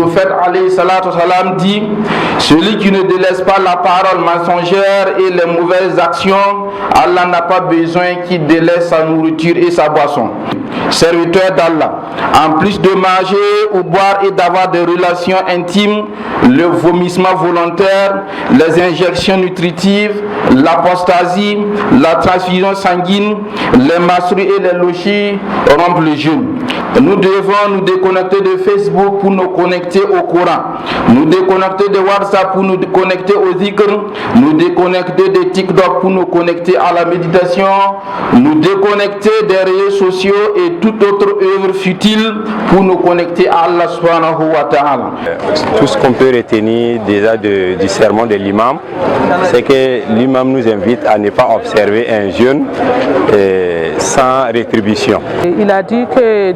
prophète alayhi salatu salam dit: celui qui ne délaisse pas la parole mensongère et les mauvaises actions, Allah n'a pas besoin qu'il délaisse sa nourriture et sa boisson. Serviteur d'Allah, en plus de manger ou boire et d'avoir des relations intimes, le vomissement volontaire, les injections nutritives, l'apostasie, la transfusion sanguine, les masseries et les lochis rompent le jeûne. Nous devons nous déconnecter de Facebook pour nous connecter au Coran, nous déconnecter de WhatsApp pour nous connecter au zikr, nous déconnecter de TikTok pour nous connecter à la méditation, nous déconnecter des réseaux sociaux et toute autre œuvre futile pour nous connecter à Allah subhanahu wa ta'ala. Tout ce qu'on peut retenir déjà du sermon de l'imam, c'est que l'imam nous invite à ne pas observer un jeûne sans rétribution. Il a dit que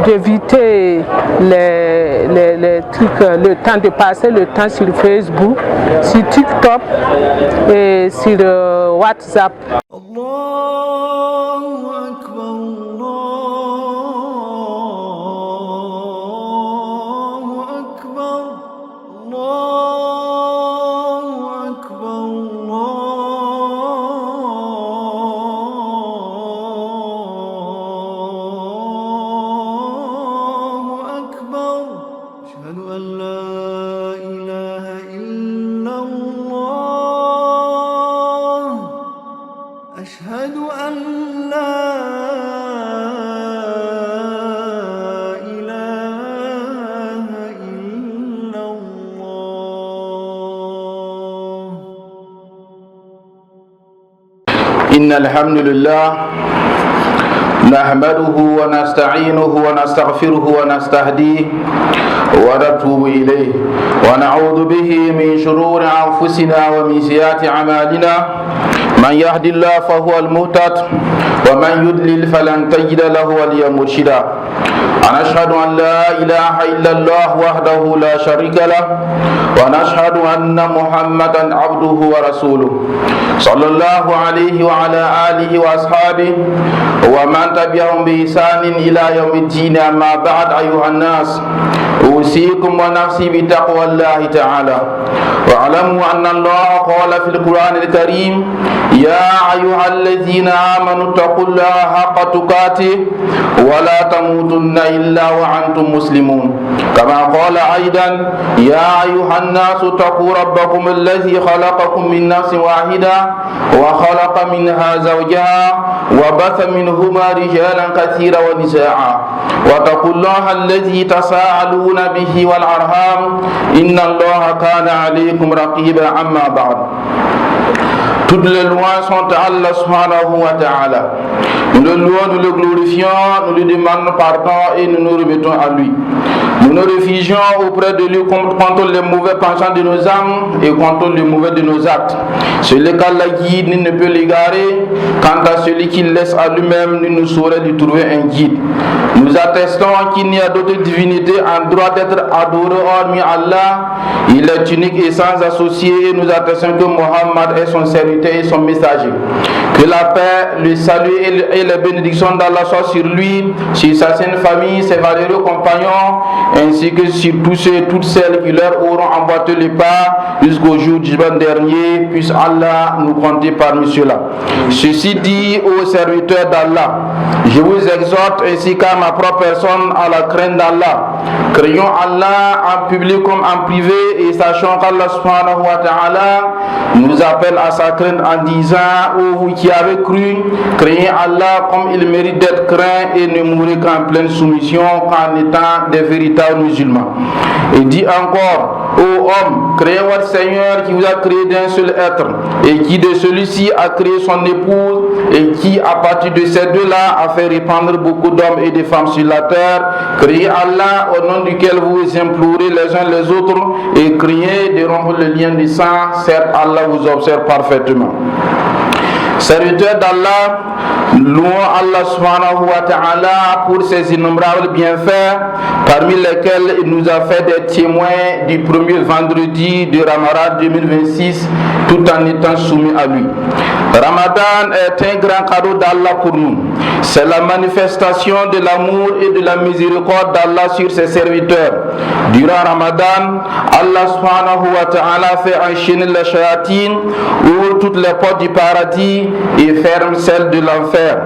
d'éviter les trucs, le temps de passer le temps sur Facebook, sur TikTok et sur WhatsApp. إن الحمد لله نحمده ونستعينه ونستغفره ونستهديه ونتوب إليه ونعوذ به من شرور أنفسنا ومن سيئات أعمالنا من يهد الله فهو المهتد ومن يضلل فلن تجد له وليا مرشدا ونشهد أن لا إله إلا الله وحده لا شريك له ونشهد أن محمدا عبده ورسوله صلى الله عليه وعلى آله وأصحابه ومن تبعهم بإحسان إلى يوم الدين. أما بعد أيها الناس، أوصيكم ونفسي بتقوى الله تعالى، واعلموا أن الله قال في القرآن الكريم: يا أيها الذين آمنوا اتقوا الله حق تقاته ولا تموتن إلا وأنتم مسلمون. كما قال أيضا: يا أيها الناس اتقوا ربكم الذي خلقكم من نفس واحدة وخلق منها زوجها وبث منهما رجالا كثيرا ونساء واتقوا الله الذي تساءلون به والأرحام إن الله كان عليكم رقيبا. أما بعد، toutes les louanges sont à Allah subhanahu wa ta'ala. Nous le louons, nous le glorifions, nous lui demandons pardon et nous nous remettons à lui. Nous nous réfugions auprès de lui contre les mauvais penchants de nos âmes et contre les mauvais de nos actes. Celui qu'Allah guide, nul ne peut l'égarer. Quant à celui qui laisse à lui-même, nul ne saurait lui trouver un guide. Nous attestons qu'il n'y a d'autre divinité en droit d'être adoré hormis Allah. Il est unique et sans associé. Et nous attestons que Mohammed est son serviteur et son messager. Que la paix, le salut et les bénédictions d'Allah soient sur lui, sur sa sainte famille, ses valeureux compagnons, ainsi que sur tous ceux et toutes celles qui leur auront emboîté le pas jusqu'au jour du jugement dernier. Puisse Allah nous compter parmi ceux-là. Ceci dit, aux serviteurs d'Allah, je vous exhorte ainsi qu'à ma propre personne à la crainte d'Allah. Craignons Allah en public comme en privé et sachons qu'Allah subhanahu wa ta'ala nous appelle à sa crainte en disant: ô vous qui avez cru, craignez Allah comme il mérite d'être craint et ne mourrez qu'en pleine soumission, qu'en étant des véritables musulmans. Et dit encore: ô homme, craignez votre Seigneur qui vous a créé d'un seul être et qui de celui-ci a créé son épouse et qui à partir de ces deux-là a fait répandre beaucoup d'hommes et de femmes sur la terre. Craignez Allah au nom duquel vous vous implorez les uns les autres et craignez de rompre le lien du sang. Certes, Allah vous observe parfaitement. Serviteurs d'Allah, louons Allah subhanahu wa ta'ala pour ses innombrables bienfaits, parmi lesquels il nous a fait des témoins du premier vendredi de Ramadan 2026, tout en étant soumis à lui. Ramadan est un grand cadeau d'Allah pour nous. C'est la manifestation de l'amour et de la miséricorde d'Allah sur ses serviteurs. Durant Ramadan, Allah subhanahu wa ta'ala fait enchaîner les shayatin, ouvre toutes les portes du paradis et ferme celles de l'enfer.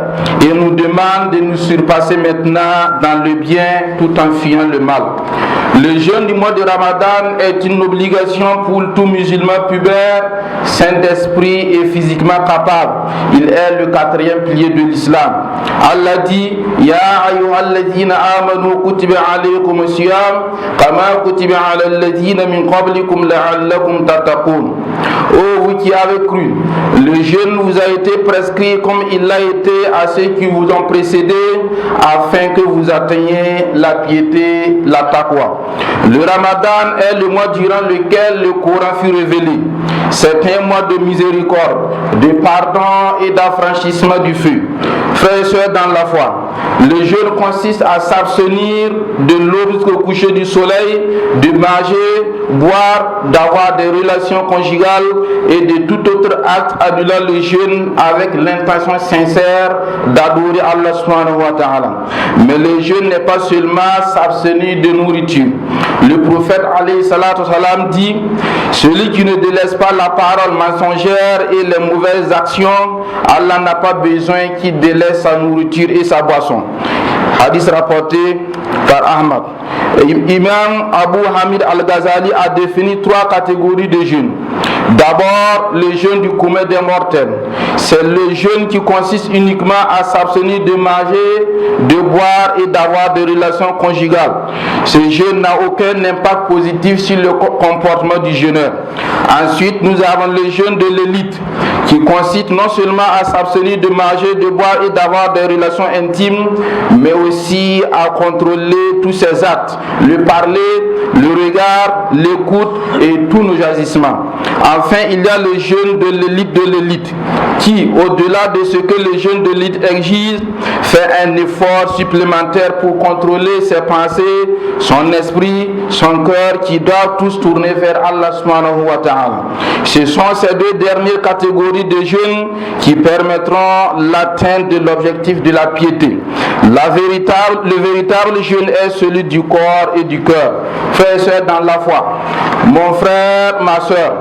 Et nous demande de nous surpasser maintenant dans le bien tout en fuyant le mal. Le jeûne du mois de Ramadan est une obligation pour tout musulman pubère, saint d'esprit et physiquement capable. Il est le 4e pilier de l'islam. Allah dit: Ya ayyuhalladhina amanu kutiba alaykum siyam kama kutiba ala alladhina min qablikum la'allakum tattaqun. Oh vous qui avez cru, le jeûne vous a été prescrit comme il l'a été à ceux qui vous ont précédés, afin que vous atteigniez la piété, la taqwa. Le Ramadan est le mois durant lequel le Coran fut révélé. C'est un mois de miséricorde, de pardon et d'affranchissement du feu. Frères et sœurs dans la foi, le jeûne consiste à s'abstenir de l'eau jusqu'au coucher du soleil, de manger, boire, d'avoir des relations conjugales et de tout autre acte annulant le jeûne avec l'intention sincère d'adorer Allah subhanahu wa ta'ala. Mais le jeûne n'est pas seulement s'abstenir de nourriture. Le prophète alayhi salatu salam dit: celui qui ne délaisse pas la parole mensongère et les mauvaises actions, Allah n'a pas besoin qu'il délaisse sa nourriture et sa boisson. Hadith rapporté par Ahmad. Imam Abu Hamid Al-Ghazali a défini 3 catégories de jeûne. D'abord, le jeûne du commun des mortels. C'est le jeûne qui consiste uniquement à s'abstenir de manger, de boire et d'avoir des relations conjugales. Ce jeûne n'a aucun impact positif sur le comportement du jeûneur. Ensuite, nous avons le jeûne de l'élite, qui consiste non seulement à s'abstenir de manger, de boire et d'avoir des relations intimes, mais aussi à contrôler tous ses actes, le parler, le regard, l'écoute et tous nos agissements. Enfin, il y a le jeûne de l'élite, qui, au-delà de ce que le jeûne de l'élite exige, fait un effort supplémentaire pour contrôler ses pensées, son esprit, son cœur, qui doivent tous tourner vers Allah subhanahu wa ta'ala. Ce sont ces 2 dernières catégories de jeûne qui permettront l'atteinte de l'objectif de la piété. Le véritable jeûne est celui du corps et du cœur. Frères et sœurs dans la foi, mon frère, ma soeur,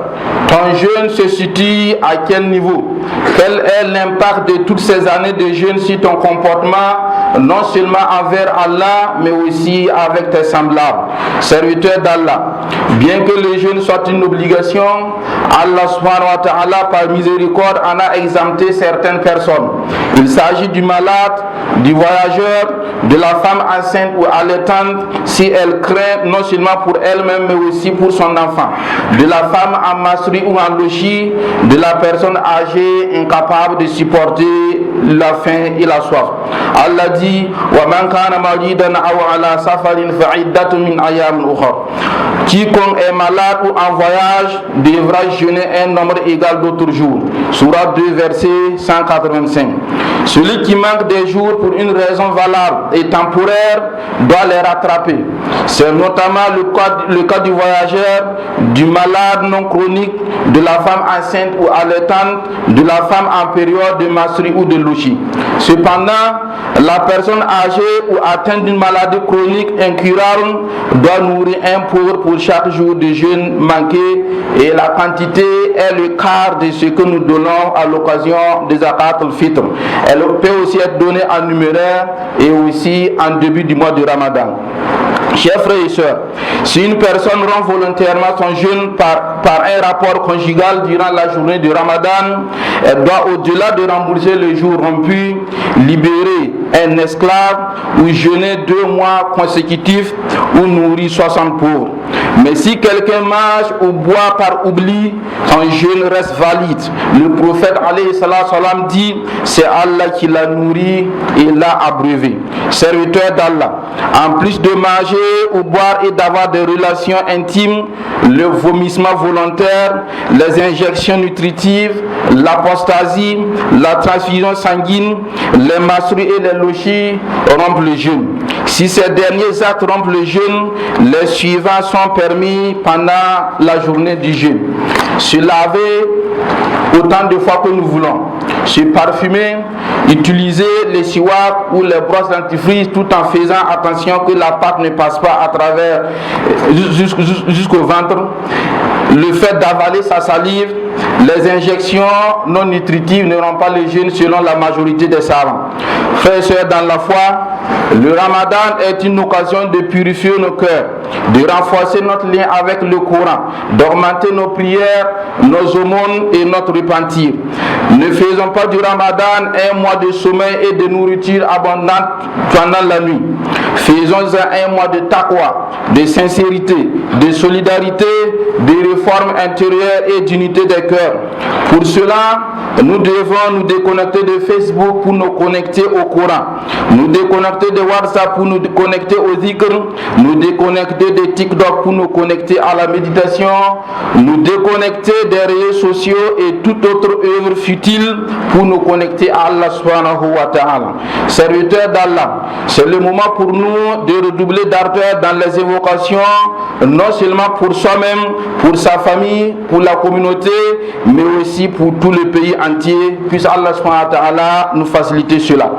ton jeûne se situe à quel niveau? Quel est l'impact de toutes ces années de jeûne sur ton comportement, non seulement envers Allah, mais aussi avec tes semblables, serviteurs d'Allah? Bien que le jeûne soit une obligation, Allah subhanahu wa ta'ala, par miséricorde, en a exempté certaines personnes. Il s'agit du malade, du voyageur, de la femme enceinte ou allaitante, si elle craint non seulement pour elle-même, mais aussi pour son enfant, de la femme en masri ou en logis, de la personne âgée incapable de supporter la faim et la soif. Allah dit: wa man kana maridan aw ala safarin fa iddatu min ayamin ukhra. Quiconque est malade ou en voyage devra jeûner un nombre égal d'autres jours. Sourate 2, verset 185. Celui qui manque des jours pour une raison valable et temporaire doit les rattraper. C'est notamment le cas du voyageur, du malade non chronique, de la femme enceinte ou allaitante, de la femme en période de masri ou de louchi. Cependant, la personne âgée ou atteinte d'une maladie chronique incurable doit nourrir un pauvre pour chaque jour de jeûne manqué, et la quantité est le quart de ce que nous donnons à l'occasion des zakat al-fitr. Elle peut aussi être donnée en numéraire et aussi en début du mois de Ramadan. Chers frères et sœurs, si une personne rompt volontairement son jeûne par un rapport conjugal durant la journée de Ramadan, elle doit, au-delà de rembourser le jour rompu, libérer un esclave ou jeûner 2 mois consécutifs ou nourrir 60 pauvres. Mais si quelqu'un mange ou boit par oubli, son jeûne reste valide. Le prophète alayhi salam dit: c'est Allah qui l'a nourri et l'a abreuvé. Serviteur d'Allah, en plus de manger ou boire et d'avoir des relations intimes, le vomissement volontaire, les injections nutritives, l'apostasie, la transfusion sanguine, les masseries et les lochis rompent le jeûne. Si ces derniers actes rompent le jeûne, les suivants sont permis pendant la journée du jeûne. Se laver autant de fois que nous voulons. Se parfumer, utiliser les siwaks ou les brosses dentifrice tout en faisant attention que la pâte ne passe pas à travers jusqu'au ventre. Le fait d'avaler sa salive, les injections non nutritives ne rendent pas le jeûne selon la majorité des savants. Frères et sœurs dans la foi, le Ramadan est une occasion de purifier nos cœurs, de renforcer notre lien avec le Coran, d'augmenter nos prières, nos aumônes et notre repentir. Ne faisons pas du Ramadan un mois de sommeil et de nourriture abondante pendant la nuit. Faisons-en un mois de taqwa, de sincérité, de solidarité, de réforme intérieure et d'unité des cœurs. Pour cela, nous devons nous déconnecter de Facebook pour nous connecter au Coran, nous déconnecter de WhatsApp pour nous connecter au zikr, nous déconnecter de TikTok pour nous connecter à la méditation, nous déconnecter des réseaux sociaux et toute autre œuvre futile pour nous connecter à Allah subhanahu wa ta'ala. Serviteurs d'Allah, c'est le moment pour nous de redoubler d'ardeur dans les évocations, non seulement pour soi-même, pour sa famille, pour la communauté, mais aussi pour tout le pays entier. Puisse Allah subhanahu wa ta'ala nous faciliter cela.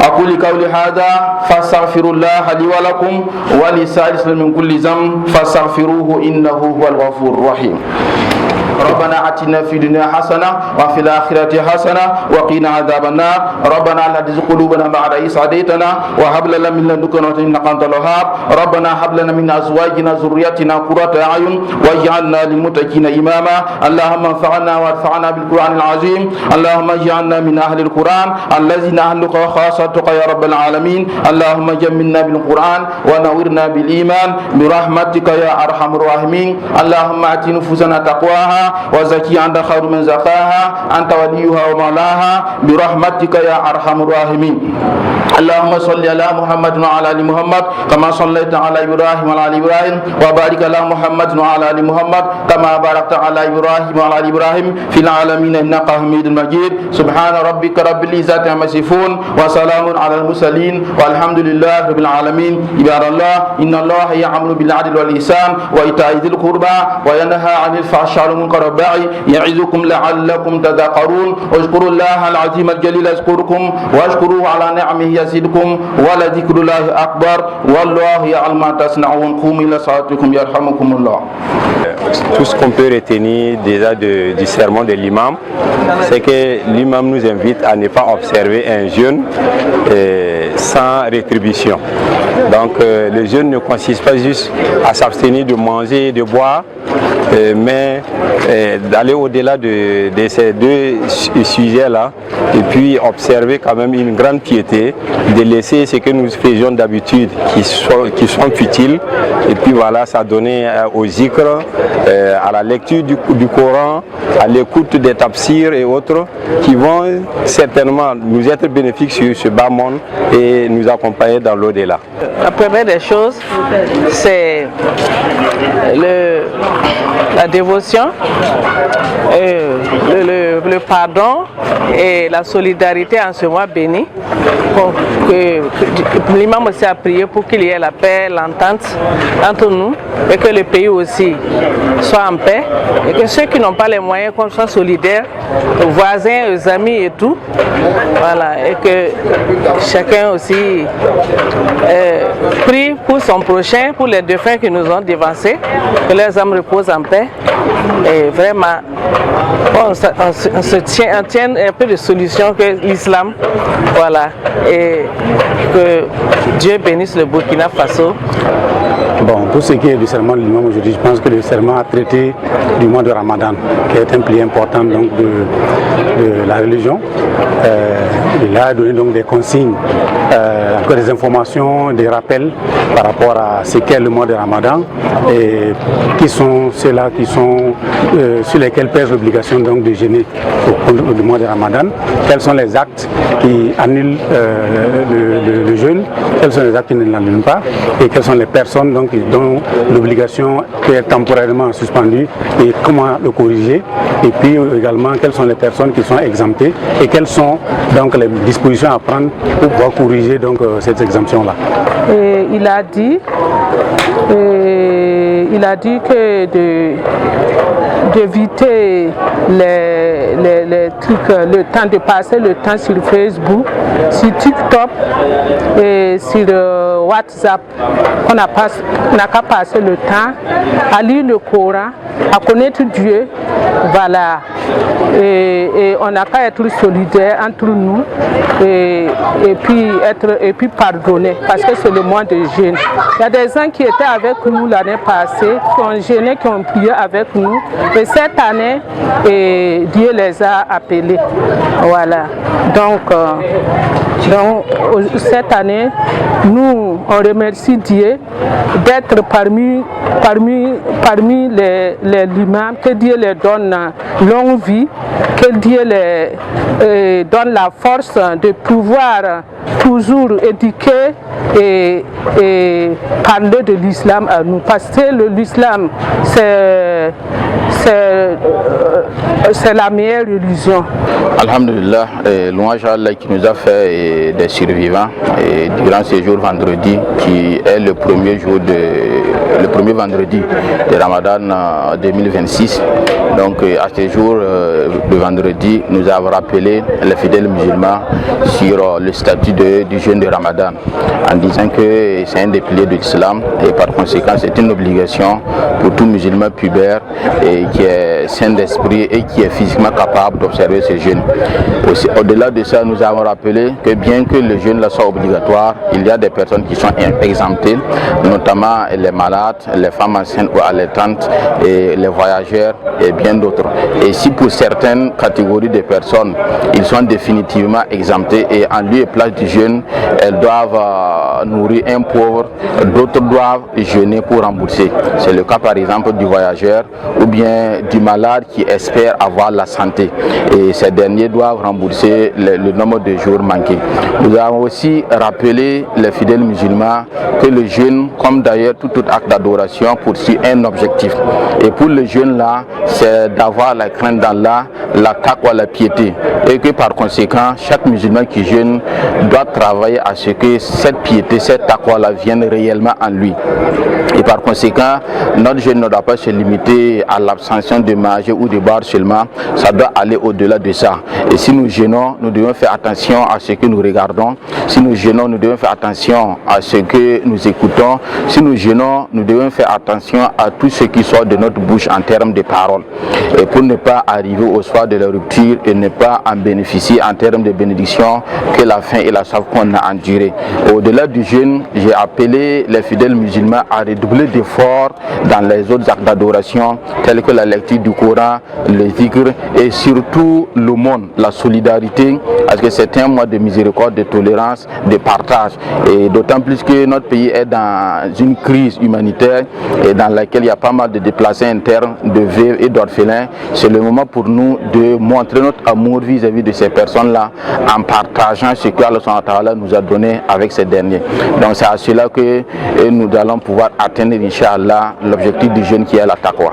أقول قولي هذا فاستغفر الله لي ولكم ولسائر من كل ذنب فاستغفروه إنه هو الغفور الرحيم. ربنا آتنا في الدنيا حسنة وفي الآخرة حسنة وقنا عذاب النار. ربنا لا تزغ قلوبنا بعد إذ هديتنا وهب لنا من لدنك رحمة إنك أنت الوهاب. ربنا هب لنا من أزواجنا ذريتنا قرة أعين واجعلنا للمتقين إماما. اللهم انفعنا وارفعنا بالقرآن العظيم. اللهم اجعلنا من أهل القرآن الذين أهلك وخاصتك يا رب العالمين. اللهم جملنا بالقرآن ونورنا بالإيمان برحمتك يا أرحم الراحمين. اللهم آت نفوسنا تقواها وزكي أنت خير من زكاها أنت وليها ومولاها برحمتك يا أرحم الراحمين. اللهم صل على محمد وعلى آل محمد كما صليت على إبراهيم وعلى آل إبراهيم وبارك على محمد وعلى آل محمد كما باركت على إبراهيم وعلى آل إبراهيم في العالمين إنك حميد مجيد. سبحان ربك رب العزة عما يصفون وسلام على المرسلين والحمد لله رب العالمين. عباد الله إن الله يأمر بالعدل والإحسان وإيتاء ذي القربى وينهى عن الفحشاء والمنكر والبغي يعظكم لعلكم تذكرون. اذكروا الله العظيم الجليل يذكركم واشكروه على نعمه يزدكم ولذكر الله أكبر والله يعلم ما تصنعون. قوموا إلى صلاتكم يرحمكم الله. Tout ce qu'on peut retenir déjà du sermon de l'imam, c'est que l'imam nous invite à ne pas observer un jeûne sans rétribution. Donc le jeûne ne consiste pas juste à s'abstenir de manger et de boire, mais d'aller au-delà de ces deux sujets-là et puis observer quand même une grande piété, de laisser ce que nous faisions d'habitude qui sont futiles et puis voilà, ça donnait au zikr, à la lecture du Coran, à l'écoute des tafsirs et autres qui vont certainement nous être bénéfiques sur ce bas monde et nous accompagner dans l'au-delà. La première des choses, c'est la dévotion, le pardon et la solidarité en ce mois béni. L'imam aussi a prié pour qu'il y ait la paix, l'entente entre nous et que le pays aussi soit en paix et que ceux qui n'ont pas les moyens qu'on soit solidaires, aux voisins, aux amis et tout, voilà, et que chacun aussi prie pour son prochain, pour les défunts qui nous ont dévancés, que leurs âmes reposent en paix et vraiment on tient un peu de solution que l'islam, voilà, et que Dieu bénisse le Burkina Faso. Bon, pour ce qui est du serment de l'imam aujourd'hui, je pense que le serment a traité du mois de Ramadan, qui est un pilier important donc, de la religion. Il a donné donc des consignes, encore des informations, des rappels par rapport à ce qu'est le mois de Ramadan et qui sont ceux-là qui sont sur lesquels pèse l'obligation donc de jeûner au cours du mois de Ramadan. Quels sont les actes qui annulent le jeûne, quels sont les actes qui ne l'annulent pas et quelles sont les personnes donc, dont l'obligation est temporairement suspendue et comment le corriger, et puis également quelles sont les personnes qui sont exemptées et quelles sont donc les dispositions à prendre pour pouvoir corriger donc cette exemption là. Il a dit il a dit que d'éviter les trucs, le temps de passer le temps sur Facebook, sur TikTok et sur WhatsApp. On n'a qu'à passer le temps à lire le Coran, à connaître Dieu, voilà. Et on n'a qu'à être solidaires entre nous et puis pardonner, parce que c'est le mois de jeûne. Il y a des gens qui étaient avec nous l'année passée, qui ont jeûné, qui ont prié avec nous, et cette année, Dieu les a appelés. Voilà. Donc cette année, nous, on remercie Dieu d'être parmi les imams, que Dieu les donne longue vie, que Dieu les donne la force de pouvoir toujours éduquer et parler de l'islam à nous, parce que l'islam c'est la meilleure religion. Alhamdulillah, louange à Allah qui nous a fait des survivants durant ce jour vendredi, qui est le premier vendredi de Ramadan 2026. Donc à ce jour de vendredi, nous avons rappelé les fidèles musulmans sur le statut du jeûne de Ramadan, en disant que c'est un des piliers de l'islam et par conséquent c'est une obligation pour tout musulman pubère et qui est sain d'esprit et qui est physiquement capable d'observer ce jeûne. Au-delà de ça, nous avons rappelé que bien que le jeûne soit obligatoire, il y a des personnes qui sont exemptées, notamment les malades, les femmes enceintes ou allaitantes, et les voyageurs et bien d'autres. Et si pour certaines catégories de personnes, ils sont définitivement exemptés et en lieu et place du jeûne, elles doivent nourrir un pauvre, d'autres doivent jeûner pour rembourser. C'est le cas par exemple du voyageur ou bien du malade qui espère avoir la santé. Et ces derniers doivent rembourser le nombre de jours manqués. Nous avons aussi rappelé les fidèles musulmans que le jeûne, comme d'ailleurs tout autre acte d'adoration, poursuit un objectif. Et pour le jeûne là, c'est d'avoir la crainte d'Allah, la taqwa, la piété. Et que par conséquent, chaque musulman qui jeûne doit travailler à ce que cette piété, cette taqwa là vienne réellement en lui. Et par conséquent, notre jeûne ne doit pas se limiter à l'abstention de manger ou de boire seulement, ça doit aller au-delà de ça. Et si nous jeûnons, nous devons faire attention à ce que nous regardons. Si nous jeûnons, nous devons faire attention à ce que nous écoutons. Si nous jeûnons, nous devons faire attention à tout ce qui sort de notre bouche en termes de paroles. Et pour ne pas arriver au soir de la rupture et ne pas en bénéficier en termes de bénédiction que la faim et la soif qu'on a enduré. Au-delà du jeûne, j'ai appelé les fidèles musulmans à redoubler d'efforts dans les autres actes d'adoration tels que la lecture du Coran, le zikr et surtout l'aumône, la solidarité, parce que c'est un mois de miséricorde, de tolérance, de partage. Et d'autant plus que notre pays est dans une crise humanitaire et dans laquelle il y a pas mal de déplacés internes, de veuves et d'orphelins. C'est le moment pour nous de montrer notre amour vis-à-vis de ces personnes-là en partageant ce que Allah nous a donné avec ces derniers. Donc c'est à cela que nous allons pouvoir atteindre, Inch'Allah, l'objectif du jeûne qui est la taqwa.